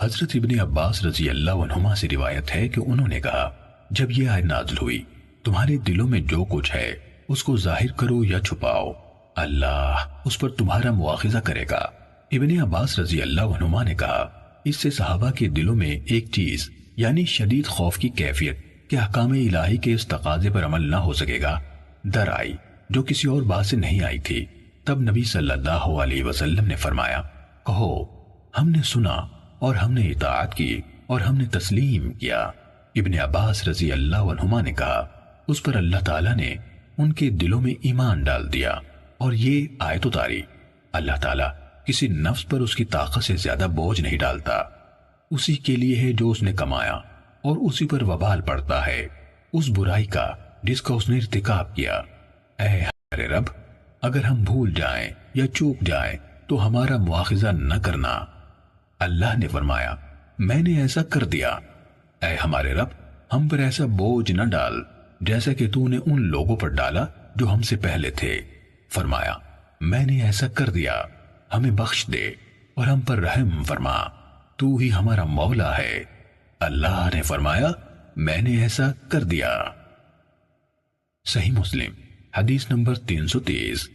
حضرت ابن عباس رضی اللہ عنہما سے روایت ہے کہ انہوں نے کہا، جب یہ آیت نازل ہوئی، تمہارے دلوں میں جو کچھ ہے اس کو ظاہر کرو یا چھپاؤ، اللہ اس پر تمہارا مواخذہ کرے گا۔ ابن عباس رضی اللہ عنہما نے کہا، اس سے صحابہ کے دلوں میں ایک چیز یعنی شدید خوف کی کیفیت کہ احکام الہی کے اس تقاضے پر عمل نہ ہو سکے گا در آئی، جو کسی اور بات سے نہیں آئی تھی۔ تب نبی صلی اللہ علیہ وسلم نے فرمایا، کہو ہم نے سنا اور ہم نے اطاعت کی اور ہم نے تسلیم کیا۔ ابن عباس رضی اللہ عنہما نے کہا، اس پر اللہ تعالیٰ نے ان کے دلوں میں ایمان ڈال دیا اور یہ آیت اتاری، اللہ تعالیٰ کسی نفس پر اس کی طاقت سے زیادہ بوجھ نہیں ڈالتا، اسی کے لیے ہے جو اس نے کمایا اور اسی پر وبال پڑتا ہے اس برائی کا جس کا اس نے ارتکاب کیا۔ اے ہمارے رب، اگر ہم بھول جائیں یا چوک جائیں تو ہمارا مواخذہ نہ کرنا۔ اللہ نے فرمایا، میں نے ایسا کر دیا۔ اے ہمارے رب، ہم پر ایسا بوجھ نہ ڈال جیسا کہ تو نے ان لوگوں پر ڈالا جو ہم سے پہلے تھے۔ فرمایا، میں نے ایسا کر دیا، ہمیں بخش دے اور ہم پر رحم فرما، تو ہی ہمارا مولا ہے۔ اللہ نے فرمایا، میں نے ایسا کر دیا۔ صحیح مسلم حدیث نمبر 323۔